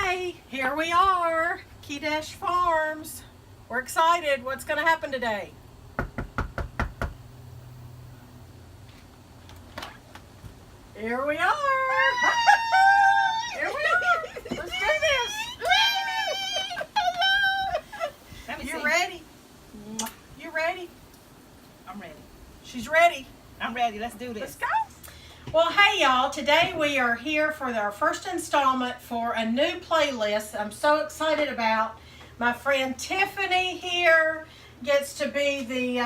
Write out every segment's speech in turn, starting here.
Hey, here we are, Kedesh Farms. We're excited. What's going to happen today? Here we are. Here we are. Let's do this. You ready? You ready? I'm ready. She's ready. I'm ready. Let's do this. Let's go. Well, hey y'all, today we are here for our first installment for a new playlist I'm so excited about. My friend Tiffany here gets to be the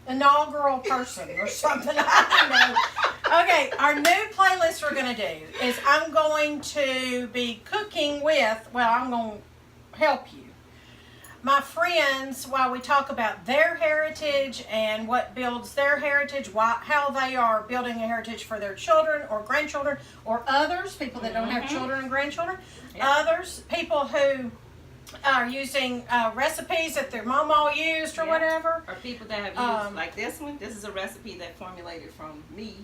inaugural person or something, I don't know. Okay, our new playlist we're going to do is I'm going to be cooking with, well, I'm going to help you, my friends, while we talk about their heritage and what builds their heritage, how they are building a heritage for their children or grandchildren or others, people that don't have children and grandchildren, others, people who are using recipes that their mama used or whatever. Or people that have used, like this one. This is a recipe that formulated from me.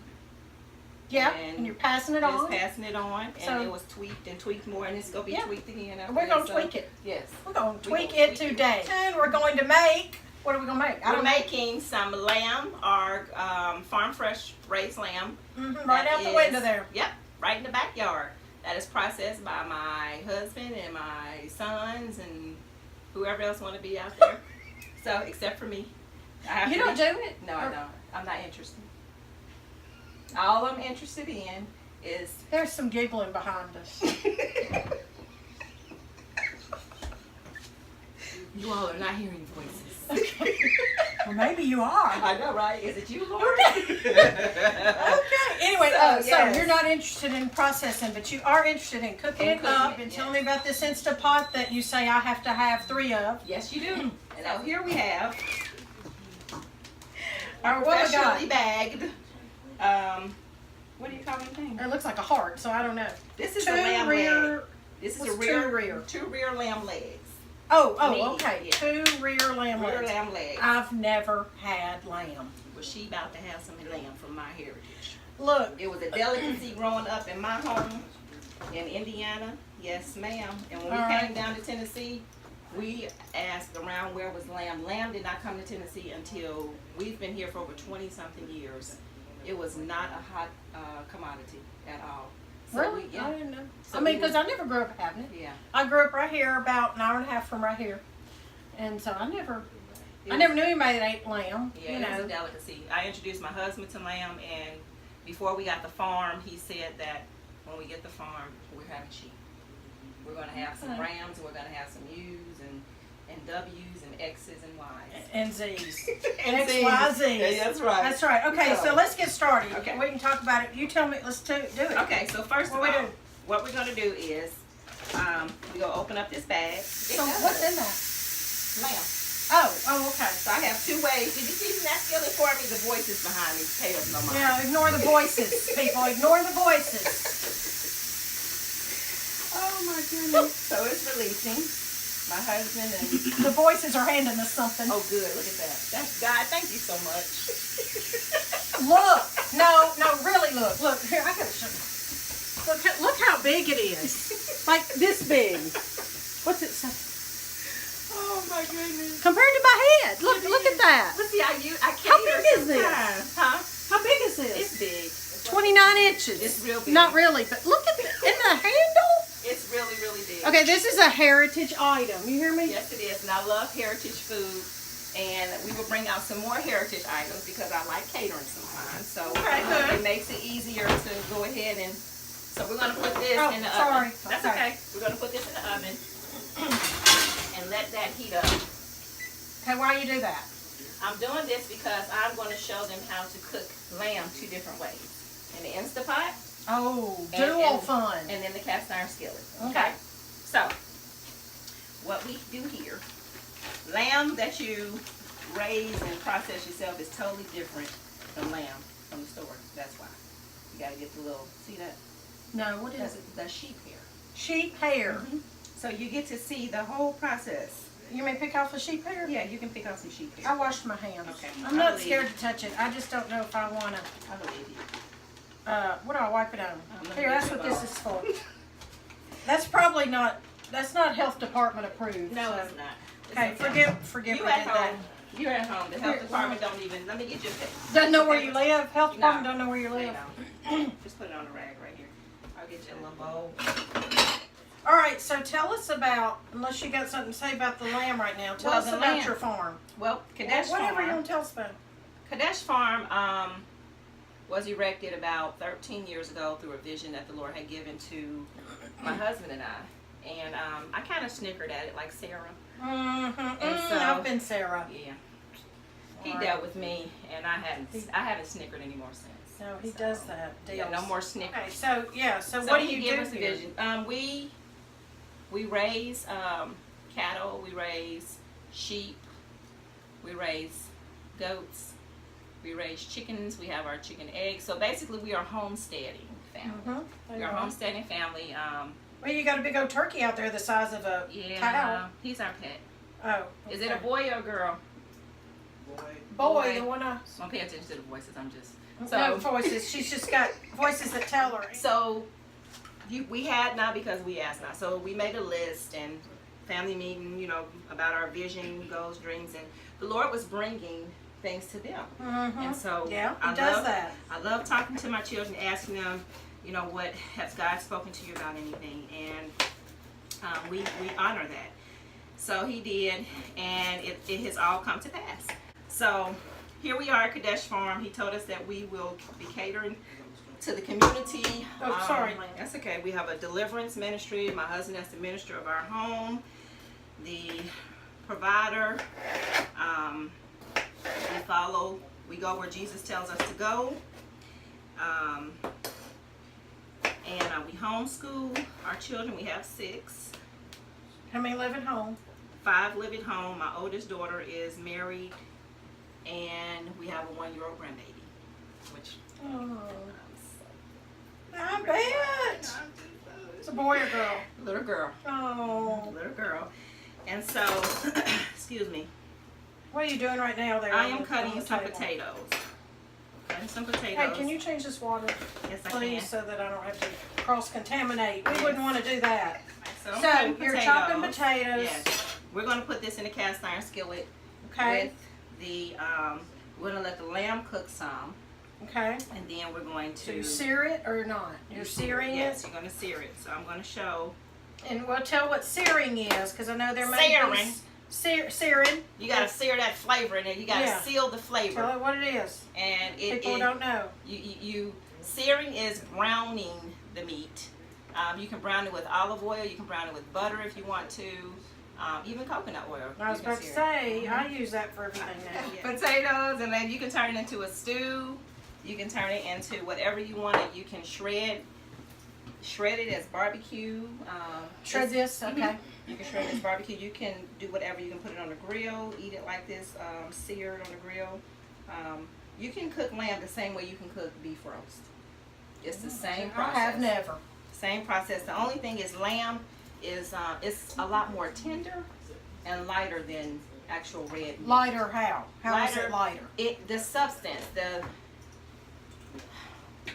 Yeah, and you're passing it on. Just passing it on, and it was tweaked and tweaked more, and it's going to be tweaked again. We're going to tweak it. Yes. We're going to tweak it today. And we're going to make, what are we going to make? We're making some lamb, our farm fresh raised lamb. Right out the window there. Yep, right in the backyard. That is processed by my husband and my sons and whoever else want to be out there. So, except for me. You don't do it? No, I don't. I'm not interested. All I'm interested in is... There's some giggling behind us. You all are not hearing voices. Okay. Well, maybe you are. I know, right? Is it you, Lord? Okay. Anyway, yes. So you're not interested in processing, but you are interested in cooking it up. You've been telling me about this Instapot that you say I have to have 3 of. Yes, you do. And so here we have Our professionally bagged... what do you call the thing? It looks like a heart, so I don't know. This is a lamb leg. This is two rear lamb legs. Okay. Yeah. 2 rear lamb legs. Rear lamb legs. I've never had lamb. Well, she about to have some lamb from my heritage. Look. It was a delicacy growing up in my home in Indiana. Yes, ma'am. And when we came down to Tennessee, we asked around where was lamb. Lamb did not come to Tennessee until we've been here for over 20-something years. It was not a hot commodity at all. So Really? I didn't know. So I mean, because I never grew up having it. Yeah. I grew up right here, about an hour and a half from right here. And so I never knew anybody that ate lamb. Yeah, it was a delicacy. I introduced my husband to lamb, and before we got the farm, he said that when we get the farm, we're having sheep. We're going to have some rams, and we're going to have some U's and W's and X's and Y's. And Z's. X, Y, Z's. Yeah, that's right. That's right. Okay, so let's get started. Okay. We can talk about it. You tell me. Let's do it. Okay, so first of all, what we're going to do is we're going to open up this bag. So what's in that? Lamb. Oh, okay. So I have 2 ways. Did you season that skillet for me? The voices behind me. Potatoes no more. Yeah, ignore the voices, people. Ignore the voices. Oh my goodness. So it's releasing. My husband and... The voices are handing us something. Oh, good. Look at that. That's God. Thank you so much. Look. No, really look. Look, here, I got to show you. Look how big it is. Like this big. What's it say? Oh, my goodness. Compared to my head. Look at that. Let's see how I can't. How big is this? Huh? How big is this? It's big. 29 inches. It's real big. Not really, but look at in the handle. It's really, really big. Okay, this is a heritage item. You hear me? Yes, it is. And I love heritage food. And we will bring out some more heritage items because I like catering sometimes. So it makes it easier to go ahead and... So we're going to put this in the oven. That's okay. We're going to put this in the oven and let that heat up. Okay, why you do that? I'm doing this because I'm going to show them how to cook lamb 2 different ways. In the Instapot. Oh, dual fun. And then the cast iron skillet. Okay. So, what we do here, lamb that you raise and process yourself is totally different than lamb from the store. That's why. You got to get the little, see that? No, what is it? The sheep hair. Sheep hair. So you get to see the whole process. You may pick off the sheep hair? Yeah, you can pick off some sheep hair. I washed my hands. Okay. I'm not scared to touch it. I just don't know if I want to. I believe you. What do I wipe it on? Here, that's what this is for. That's probably not. That's not health department approved. No, so. it's not. It's Okay, forgive You me at that. home. You're at home. The health department don't even. Let me get your. Doesn't know where you live. Health No. department don't know where you live. Just put it on a rag right here. I'll get you a little bowl. All right, so tell us about, unless you got something to say about the lamb right now, tell us about your farm. Well, Kedesh Whatever Farm. you want to tell us about. Kedesh Farm was erected about 13 years ago through a vision that the Lord had given to my husband and I. And I kind of snickered at it like Sarah. So, I've been Sarah. Yeah. He dealt with me, and I haven't snickered anymore since. No, he does that. Yeah, no more snickers. Okay, so what do you give do us a here? vision. We raise cattle, we raise sheep, we raise goats, we raise chickens, we have our chicken eggs. So basically we are homesteading family. We are homesteading family. Well, you got a big old turkey out there the size of a cow. He's our pet. Oh. Okay. Is it a boy or a girl? Boy, the one I... Don't pay attention to the voices, I'm just... No voices. She's just got voices that tell her. So we had not because we asked not. So we made a list and family meeting, you know, about our vision, goals, dreams, and the Lord was bringing things to them. And so yeah, He does that. I love talking to my children, asking them, you know, what has God spoken to you about anything, and we honor that. So He did, and it has all come to pass. So here we are at Kedesh Farm. He told us that we will be catering to the community. Oh, sorry. That's okay. We have a deliverance ministry. My husband is the minister of our home, the provider. We go where Jesus tells us to go. And we homeschool our children. We have 6. How many live at home? 5 live at home. My oldest daughter is married. And we have a 1-year-old grandbaby, which I bet. It's a boy or girl? Little girl. Oh. Little girl. And so, excuse me. What are you doing right now there? I am cutting some potatoes. Cutting some potatoes. Hey, can you change this water? Yes, I Please, can. so that I don't have to cross-contaminate. We wouldn't want to do that. So, So you're chopping potatoes. Yes. We're going to put this in a cast iron skillet. Okay. With the, we're going to let the lamb cook some. Okay. And then we're going Do to... you sear it or not? You're searing Yes, it? you're going to sear it. So I'm going to show... And we'll tell what searing is, because I know there may Searing. be... Searing. You got to sear that flavor in it. You got to Yeah. seal the flavor. Tell it what it is. And People don't know. You searing is browning the meat. You can brown it with olive oil. You can brown it with butter if you want to. Even coconut oil. I was about to say, I use that for everything now. Potatoes, and then you can turn it into a stew. You can turn it into whatever you want it. You can shred it as barbecue. Shred this? Okay. You can shred it as barbecue. You can do whatever. You can put it on the grill, eat it like this, seared on the grill. You can cook lamb the same way you can cook beef roast. It's the same process. I have never. Same process. The only thing is lamb is it's a lot more tender and lighter than actual red meat. Lighter how? How is it lighter? The substance,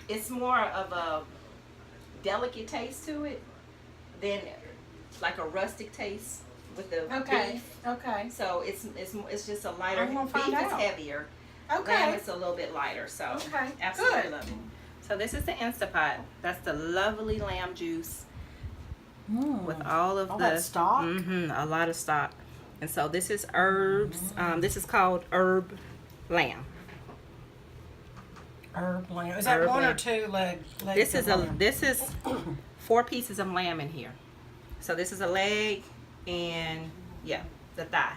it's more of a delicate taste to it than like a rustic taste with the beef. Okay. So it's just a lighter. I'm gonna find beef is out. heavier. Okay. Lamb is a little bit lighter. So Okay. absolutely Good. love it. So this is the Instapot. That's the lovely lamb juice with all of that stock? a lot of stock. And so this is herbs. This is called herb lamb. Herb lamb. Is that one or two legs? This is 4 pieces of lamb in here. So this is a leg and the thigh.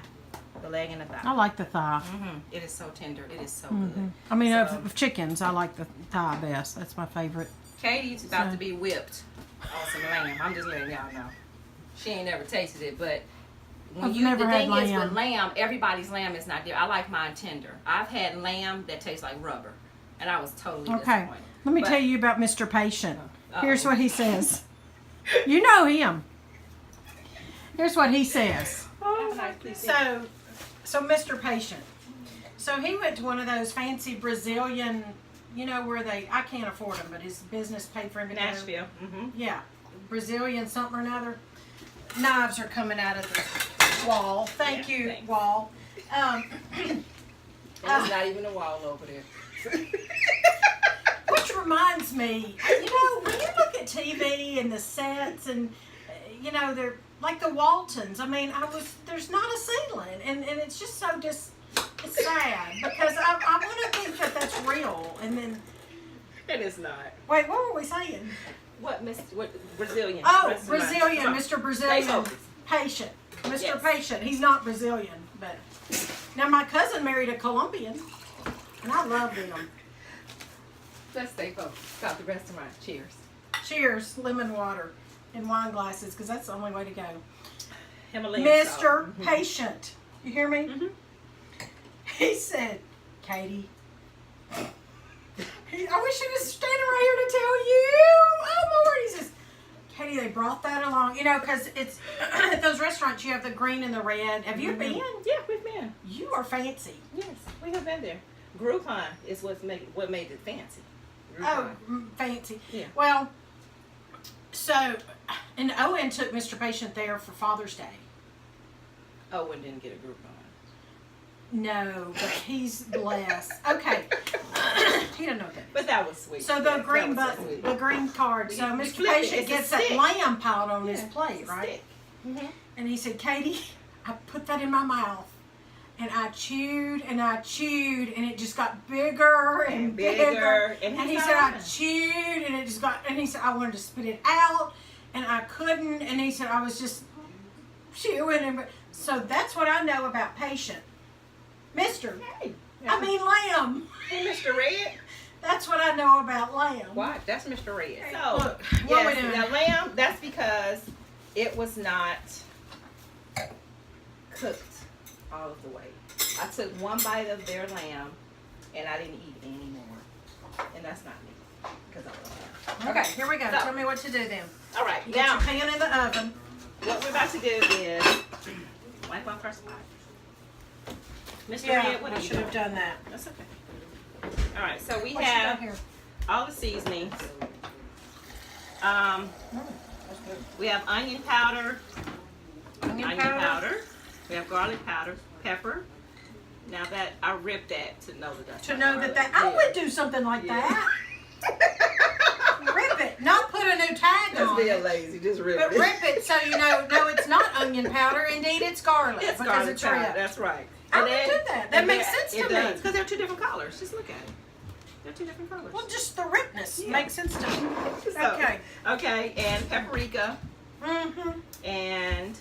The leg and the thigh. I like the thigh. It is so tender. It is so good. I mean, So- of chickens, I like the thigh best. That's my favorite. Katie's about to be whipped on some lamb. I'm just letting y'all know. She ain't never tasted it, but when I've never the had thing is lamb. with lamb, everybody's lamb is not there. I like mine tender. I've had lamb that tastes like rubber, and I was totally Okay. disappointed. Let me But- tell you about Mr. Patient. Here's Uh-oh. what he says. You know him. Here's what he says. So Mr. Patient. So he went to one of those fancy Brazilian, you know, where I can't afford them, but his business paid for him to go. Nashville. Yeah. Brazilian something or another. Knives are coming out of the wall. Thank you, thanks. wall. There's not even a wall over there. Which reminds me, you know, when you look at TV and the sets and, you know, they're like the Waltons. I mean, there's not a ceiling. And it's just so it's sad because I want to think that that's real. And then. It is not. Wait, what were we saying? What Brazilian? Oh, Brazilian, Mr. Brazilian focus. Patient. Mr. Yes. Patient. He's not Brazilian, but now my cousin married a Colombian, and I love them. Let's stay focused. Stop the restaurant. Cheers. Cheers, lemon water in wine glasses, because that's the only way to go. Himalayan Mr. salt. Patient. You hear me? Mhm. He said, Katie. I wish he was standing right here to tell you. Oh, Lord. He says, Katie, they brought that along. You know, because it's at those restaurants, you have the green and the red. Have you been? Yeah, we've been. You are fancy. Yes, we have been there. Groupon is what made it fancy. Oh, Groupon. fancy. Yeah. Well, so, and Owen took Mr. Patient there for Father's Day. Owen didn't get a Groupon. No, but he's blessed. Okay. He don't know that. But that was sweet. So the Yes, green that was button, sweet. the green card. So We Mr. flip it. Patient It's a gets that stick. lamb piled on his Yeah, plate, it's a right? stick. Mhm. And he said, Katie, I put that in my mouth. And I chewed and I chewed and it just got bigger and bigger. And he said, I chewed and it just got, and he said, I wanted to spit it out and I couldn't. And he said, I was just chewing. And so that's what I know about Patient. Mr. Hey. I mean lamb. Hey, Mr. Red. That's what I know about lamb. What? That's Mr. Red. Hey, So, look, what we yes, doing? now lamb, that's because it was not cooked all of the way. I took one bite of their lamb and I didn't eat any more. And that's not me. Because I love lamb. Okay, here we go. So- Tell me what to do then. All right, You now got your pan in the oven. what we're about to do is wipe off our spot. Mr. Red, what I are you should have doing? done that. That's okay. All right, so we What you got have here? all the seasonings. That's good. We have onion powder, Onion powder. We have garlic powder, pepper. Now that I ripped that to know that that's To not know garlic. that I Yeah. would do something like Yeah. that. Rip it, not put a new tag Just on being it. lazy, just rip But it. rip it so you know, no, it's not onion powder. Indeed, it's garlic. It's because garlic it's powder. ripped. That's right. I would do that. That makes sense to me. Because they're two different colors. Just look at it. They're two different colors. Well, just the ripness Yeah. makes sense to me. So, Okay. Okay, and paprika Mm-hmm. and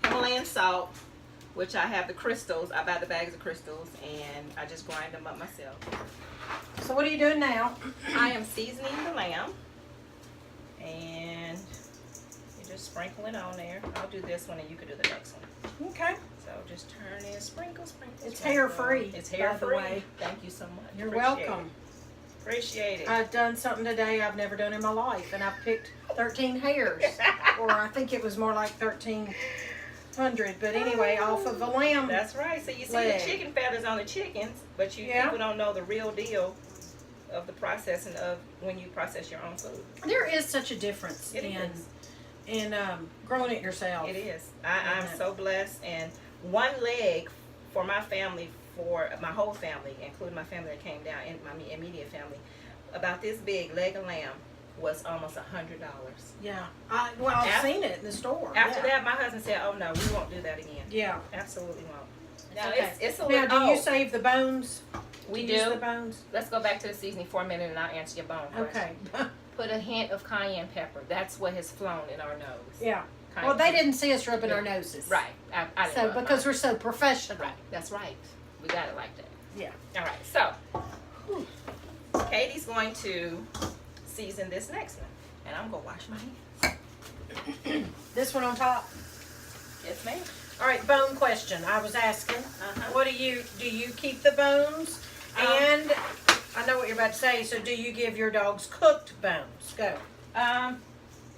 Himalayan salt, which I have the crystals. I buy the bags of crystals and I just grind them up myself. So what are you doing now? I am seasoning the lamb and you just sprinkle it on there. I'll do this one and you can do the next one. Okay. So just turn in, sprinkle, sprinkle. It's sprinkle. hair-free, It's by hair the free. way. Thank you so much. You're Appreciate welcome. it. Appreciate it. I've done something today I've never done in my life, and I've picked 13 hairs, or I think it was more like 1,300. But anyway, off of a lamb. That's right. So you see leg. the chicken feathers on the chickens, but Yeah. people don't know the real deal of the processing of when you process your own food. There is such a difference It in is. growing it yourself. It is. I'm Mhm. so blessed. And one leg for my family, for my whole family, including my family that came down, and my immediate family, about this big leg of lamb was almost $100. Yeah. I've seen it in the store. After yeah. that, my husband said, "Oh no, we won't do that again. Yeah. Absolutely won't." Now Okay. it's a Now, little. do you save the bones? We Do you use do. the bones? Let's go back to the seasoning for a minute, and I'll answer your bone question. Okay. Put a hint of cayenne pepper. That's what has flown in our nose. Yeah. Cayenne Well, they pepper. didn't see us rubbing our noses. Right. I didn't So rub because mine. we're so professional. Right. That's right. We got it like that. Yeah. All right. So, Katie's going to season this next one, and I'm gonna wash my hands. This one on top. Yes, ma'am. All right, bone question. I was asking. Uh-huh. What do you keep the bones? And I know what you're about to say. So do you give your dogs cooked bones? Go.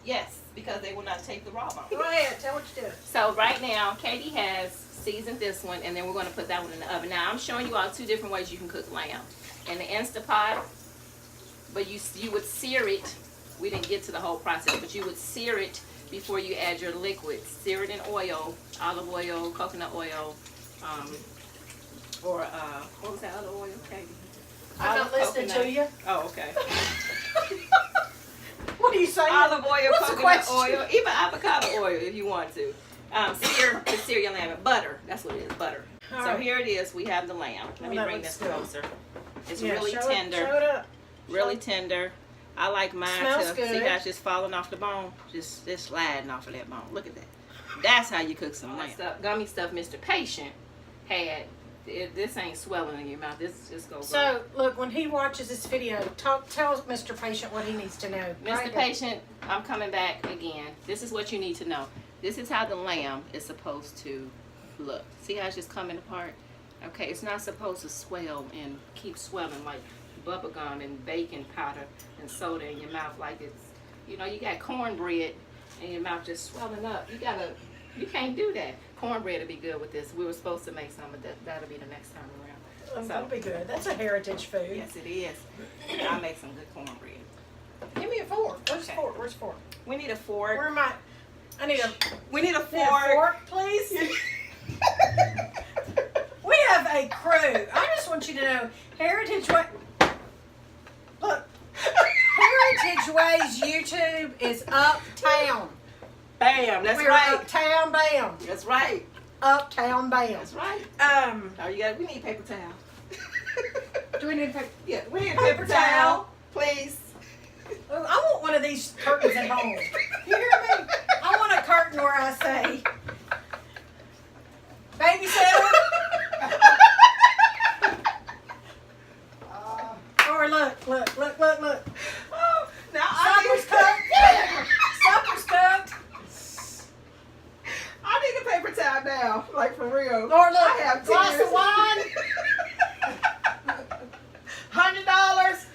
Yes, because they will not take the raw bone. Go ahead. Tell what you do. So right now, Katie has seasoned this one, and then we're going to put that one in the oven. Now, I'm showing you all two different ways you can cook lamb. In the Instapot, but you would sear it we didn't get to the whole process, but you would sear it before you add your liquids. Sear it in oil, olive oil, coconut oil, or what was that other oil, Katie? I'm not listening to you. Oh, okay. What are you saying? Olive oil, What's the coconut question? oil, even avocado oil if you want to. Sear your lamb. Butter, that's what it is, butter. All so right. here it is. We have the lamb. Let me that bring looks this good. closer. It's Yeah, really show tender. It, show it up. Really tender. I like mine Smells to good. see how it's just falling off the bone, just sliding off of that bone. Look at that. That's how you cook some lamb. Gummy stuff Mr. Patient had. This ain't swelling in your mouth. This just goes. So look, when he watches this video, tell Mr. Patient what he needs to know. Mr. Right? Patient, I'm coming back again. This is what you need to know. This is how the lamb is supposed to look. See how it's just coming apart? Okay, it's not supposed to swell and keep swelling like bubble gum and baking powder and soda in your mouth like it's, you know, you got cornbread in your mouth just swelling up. You can't do that. Cornbread will be good with this. We were supposed to make some, but that'll be the next time around. That'll be good. That's a heritage food. Yes, it is. I'll make some good cornbread. Give me a fork. Where's Okay. fork? Where's fork? We need a fork. Where am I? I need a We need a Need a fork. fork, please. We have a crew. I just want you to know, Heritage Way. Look, Heritage Ways YouTube is uptown. Bam, that's We're right. uptown, bam. That's right. Uptown, bam. That's right. Oh, We need paper towel. do we need paper? Yeah, we need a Paper paper towel, towel. please. Oh, I want one of these curtains at home. You hear me? I want a curtain where I say, babysitter. Or look. Oh, now Supper's cooked. Yeah. Supper's cooked. I need a paper towel now, like for real. Or look, I have glass tears. of wine. $100.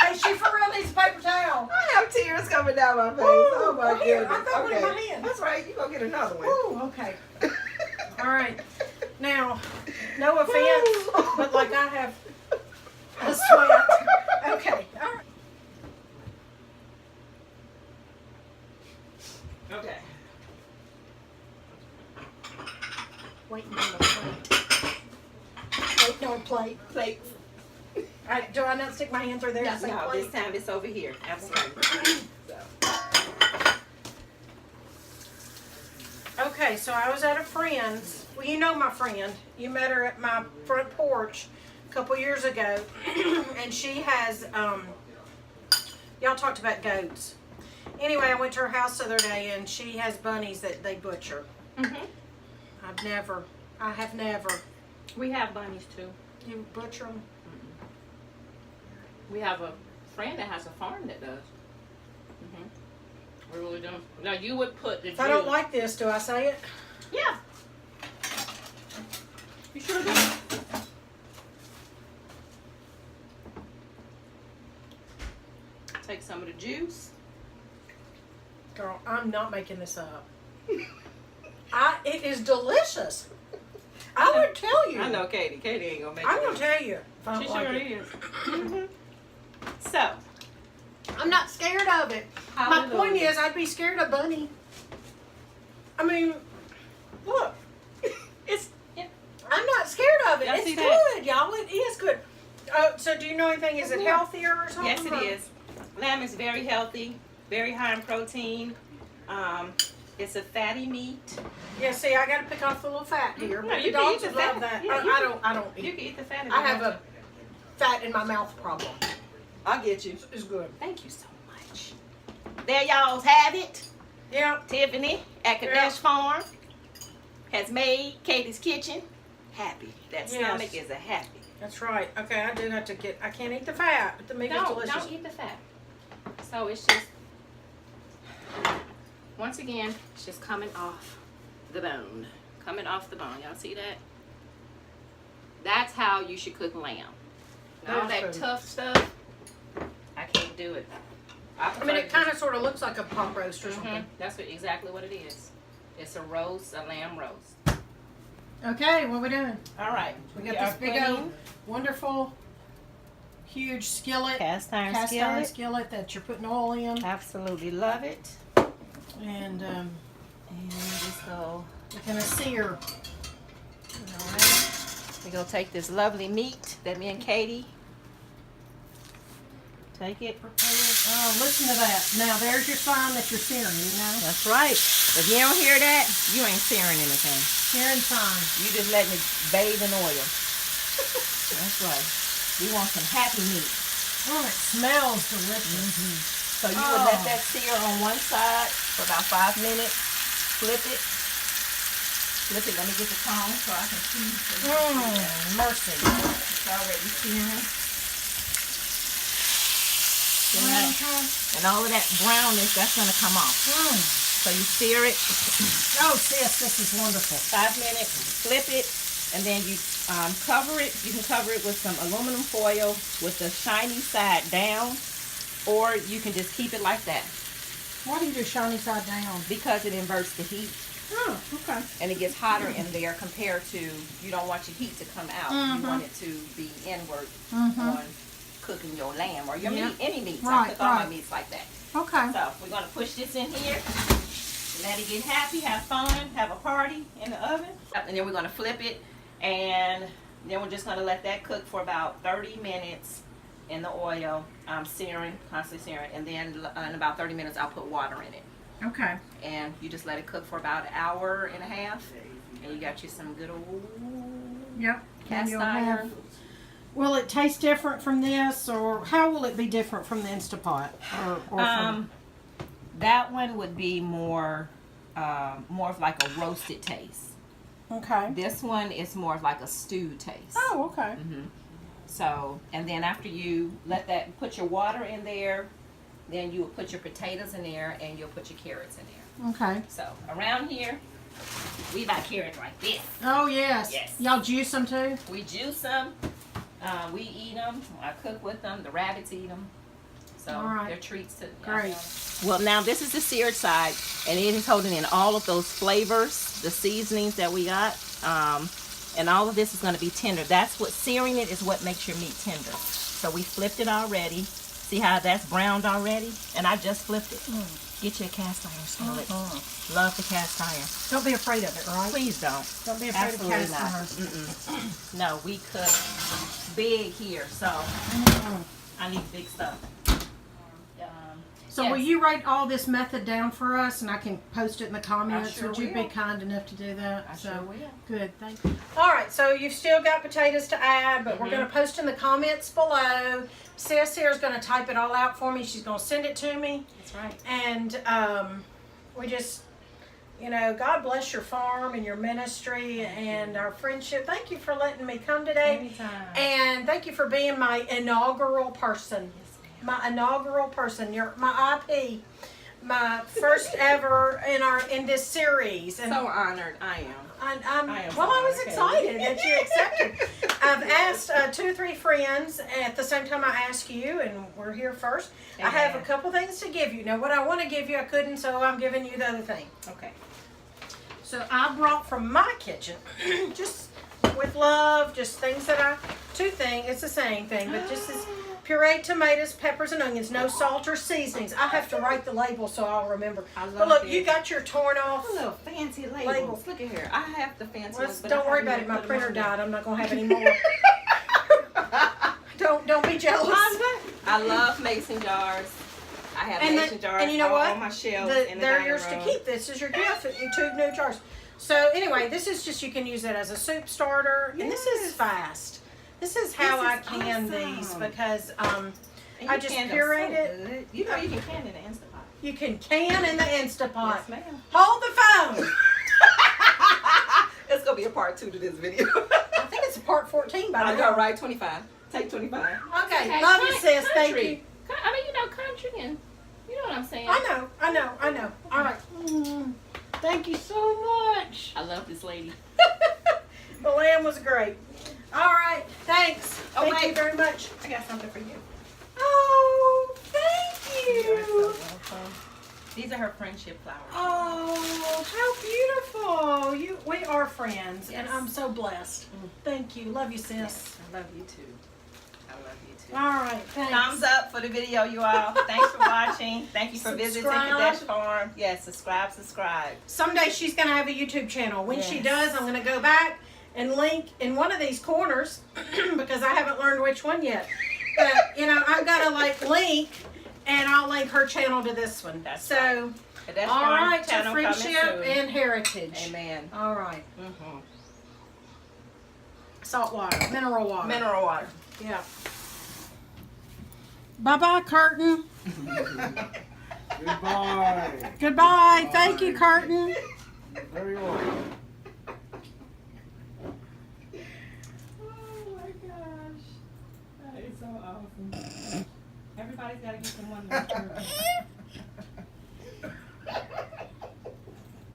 Hey, she for real needs a paper towel. I have tears coming down my face. Ooh, Oh my well, here, goodness. I've got one in my hand. That's right. You go get another one. Ooh, okay. All right. Now, no offense, but like I have a sweat. Okay. All right. Okay. Waiting on the plate. Waiting on a plate. Plates. All right, do I not stick my hand through there? No, and say no, plate? this time it's over here. Absolutely. So. Okay, so I was at a friend's. Well, you know my friend. You met her at my front porch a couple years ago. And she has, y'all talked about goats. Anyway, I went to her house the other day and she has bunnies that they butcher. Mm-hmm. I have never. We have bunnies too. You butcher them? We have a friend that has a farm that does. Mm-hmm. We really don't. Now you would put the. If I don't like this, do I say it? Yeah. You sure do. Take some of the juice. Girl, I'm not making this up. It is delicious. I would tell you. I know Katie. Katie ain't gonna make I'm it. gonna tell you. If I She don't like sure it. is. Mm-hmm. So. I'm not scared of it. My point is, I'd be scared of bunny. I mean, look, It's. Yeah. I'm not scared of it. Y'all It's see that? good, y'all. It is good. So do you know anything? Is it healthier or something? Yes, it is. Lamb is very healthy, very high in protein. It's a fatty meat. Yeah. See, I got to pick off the little fat here. No, But the you can dogs eat the would love fat. that. Yeah, I don't You eat. can eat the fat. If I you have want a fat in my mouth problem. to. I'll get you. It's good. Thank you so much. There y'all have it. Yeah. Tiffany at Kedesh Yeah. Farm has made Katie's Kitchen happy. That Yes. stomach is a happy. That's right. Okay, I do have to get. I can't eat the fat, but the meat is delicious. Don't eat the fat. So it's just, once again, it's just coming off the bone. Coming off the bone. Y'all see that? That's how you should cook lamb. All That is that true. tough stuff, I can't do it. I mean, it kind of sort of looks like a pot roast or something. That's exactly what it is. It's a roast, a lamb roast. Okay, what we doing? All right. We got this big old, wonderful, huge skillet. Cast iron skillet that you're putting oil in. Absolutely love it. And just go. we're gonna sear. Alright. We're gonna take this lovely meat that me and Katie take it. Oh, listen to that. Now there's your sign that you're searing, you know? That's right. If you don't hear that, you ain't searing anything. Searing sign. You just letting it bathe in oil. That's right. We want some happy meat. Oh, it smells delicious. So you would let that sear on one side for about 5 minutes. Flip it. Flip it. Let me get the cone so I can see. Mercy. It's already searing. And all of that brownness, that's going to come off. So you sear it. Oh, sis, this is wonderful. 5 minutes. Flip it. And then you cover it. You can cover it with some aluminum foil with the shiny side down. Or you can just keep it like that. Why do you do shiny side down? Because it inverts the heat. Oh, okay. And it gets hotter in there compared to, you don't want your heat to come out. You want it to be inward on cooking your lamb or your meat, any meat. I cook all my meats like that. Okay. So we're going to push this in here. Let it get happy, have fun, have a party in the oven. And then we're going to flip it. And then we're just going to let that cook for about 30 minutes in the oil, searing, constantly searing. And then in about 30 minutes, I'll put water in it. Okay. And you just let it cook for about 1.5 hours. And you got you some good old cast iron. Will it taste different from this, or how will it be different from the Instapot? Or that one would be more of like a roasted taste. Okay. This one is more of like a stewed taste. Oh, okay. So, and then after you let that, put your water in there, then you will put your potatoes in there, and you'll put your carrots in there. Okay. So around here, we buy carrots like this. Oh yes. Yes. Y'all juice them too? We juice them. We eat them. I cook with them. The rabbits eat them. So they're treats to. Great. Well, now this is the seared side, and it is holding in all of those flavors, the seasonings that we got, and all of this is going to be tender. That's what searing it is. What makes your meat tender. So we flipped it already. See how that's browned already? And I just flipped it. Get you a cast iron skillet. Love the cast iron. Don't be afraid of it, right? Please don't. Don't be afraid of cast iron. No, we cook big here, so I need big stuff. So will you write all this method down for us, and I can post it in the comments? Sure Would you will. be kind enough to do that? I sure will. Good, thank you. All right, so you've still got potatoes to add, but we're going to post in the comments below. Sis here is going to type it all out for me. She's going to send it to me. That's right. And we just, you know, God bless your farm and your ministry and our friendship. Thank you for letting me come today. Anytime. And thank you for being my inaugural person. My inaugural person. You're my IP. My first ever in this series. And So honored I am. I was excited that you accepted. I've asked 2 or 3 friends at the same time I asked you, and we're here first. I have a couple things to give you. Now, what I want to give you, I couldn't, so I'm giving you the other thing. Okay. So I brought from my kitchen, just with love, just things that 2 things, it's the same thing, but just as pureed tomatoes, peppers, and onions, no salt or seasonings. I have to write the label so I'll remember. But look, you got your torn off little fancy labels. Look at here. I have the fancy ones, but don't worry about it. My printer died. I'm not going to have any more. Don't be jealous. I love mason jars. I have mason jars and you know what? on my shelves in the they're dining yours room. to keep. This is your gift. 2 new jars. So anyway, this is just, you can use it as a soup starter. And this is fast. This is how I can these, because I just puree it. You know you can can in the Instapot. You can can in the Instapot. Yes, ma'am. Hold the phone. It's going to be a part 2 to this video. I think it's a part 14 by I now. know, right? 25. Take 25. Okay, love you, sis. Thank you. I mean, you know, country and you know what I'm saying. I know. All right. Thank you so much. I love this lady. The lamb was great. All right, thanks. Oh, Thank you very much. I got something for you. Oh, thank you. You're so welcome. These are her friendship flowers. Oh, how beautiful. We are friends, Yes. and I'm so blessed. Thank you. Love you, sis. Yes, I love you too. love you too. All right, thanks. Thumbs up for the video, you all. Thanks for watching. Thank you for visiting Subscribe. Kedesh Farm. Yes, subscribe. Someday she's going to have a YouTube channel. When she Yes. does, I'm going to go back and link in one of these corners because I haven't learned which one yet. But, you know, I've got to like link, and I'll link her channel to this one. That's so, Kedesh all Farm right, to channel coming friendship soon. and heritage. Amen. All right. Mm-hmm. Salt water, mineral water. Mineral water. Yeah. Bye-bye, Curtin. Goodbye. Goodbye. Thank you, Curtin. There you are. Oh my gosh. That is so awesome. Everybody's got to get some one.